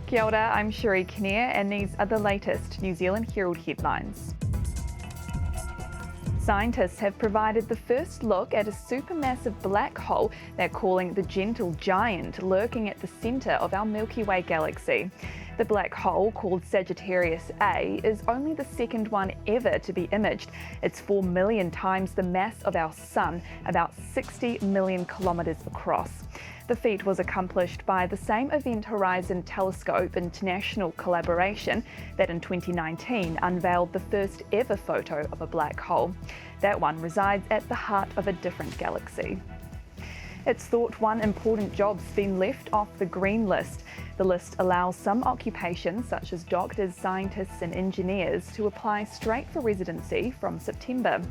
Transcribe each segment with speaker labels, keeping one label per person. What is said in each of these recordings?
Speaker 1: Kia ora, I'm Sherry Kinnear and these are the latest New Zealand Herald headlines. Scientists have provided the first look at a supermassive black hole they're calling the Gentle Giant, lurking at the centre of our Milky Way galaxy. The black hole, called Sagittarius A, is only the second one ever to be imaged. It's 4 million times the mass of our Sun, about 60 million kilometres across. The feat was accomplished by the same Event Horizon Telescope international collaboration that in 2019 unveiled the first ever photo of a black hole. That one resides at the heart of a different galaxy. It's thought one important job's been left off the green list. The list allows some occupations, such as doctors, scientists and engineers, to apply straight for residency from September.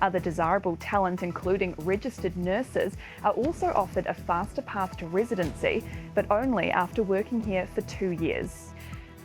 Speaker 1: Other desirable talent, including registered nurses, are also offered a faster path to residency, but only after working here for 2 years.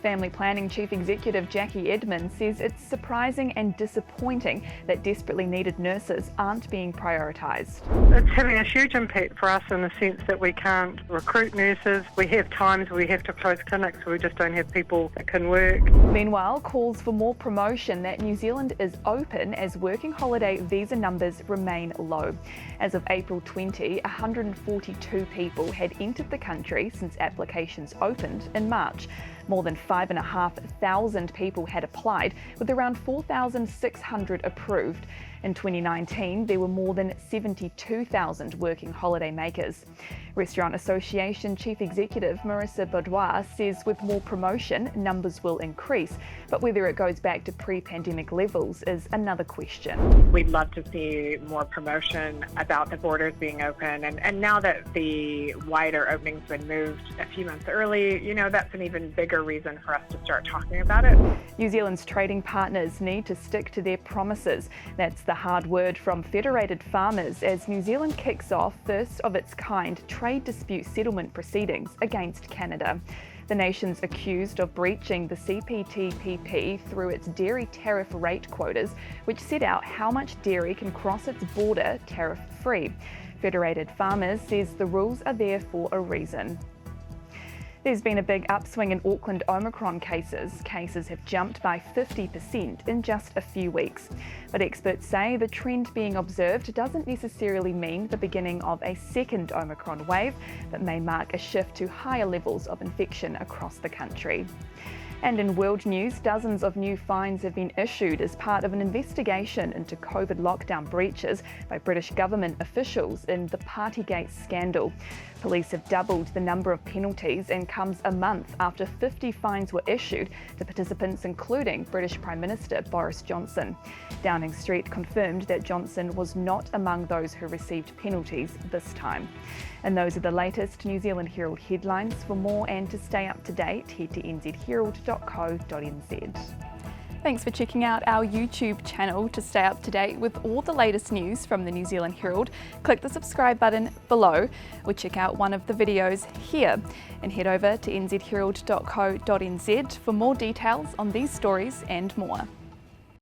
Speaker 1: Family Planning Chief Executive Jackie Edmonds says it's surprising and disappointing that desperately needed nurses aren't being prioritised.
Speaker 2: It's having a huge impact for us in the sense that we can't recruit nurses. We have times where we have to close clinics where we just don't have people that can work.
Speaker 1: Meanwhile, calls for more promotion that New Zealand is open as working holiday visa numbers remain low. As of April 20, 142 people had entered the country since applications opened in March. More than 5,500 people had applied, with around 4,600 approved. In 2019, there were more than 72,000 working holiday makers. Restaurant Association Chief Executive Marissa Boudoir says with more promotion, numbers will increase, but whether it goes back to pre-pandemic levels is another question.
Speaker 3: We'd love to see more promotion about the borders being open, and now that the wider opening's been moved a few months early, that's an even bigger reason for us to start talking about it.
Speaker 1: New Zealand's trading partners need to stick to their promises. That's the hard word from federated farmers as New Zealand kicks off first of its kind trade dispute settlement proceedings against Canada. The nation's accused of breaching the CPTPP through its dairy tariff rate quotas, which set out how much dairy can cross its border tariff-free. Federated Farmers says the rules are there for a reason. There's been a big upswing in Auckland Omicron cases. Cases have jumped by 50% in just a few weeks. But experts say the trend being observed doesn't necessarily mean the beginning of a second Omicron wave, but may mark a shift to higher levels of infection across the country. And in world news, dozens of new fines have been issued as part of an investigation into COVID lockdown breaches by British government officials in the partygate scandal. Police have doubled the number of penalties and comes a month after 50 fines were issued to participants including British Prime Minister Boris Johnson. Downing Street confirmed that Johnson was not among those who received penalties this time. And those are the latest New Zealand Herald headlines. For more and to stay up to date, head to nzherald.co.nz. Thanks for checking out our YouTube channel. To stay up to date with all the latest news from the New Zealand Herald, click the subscribe button below or check out one of the videos here and head over to nzherald.co.nz for more details on these stories and more.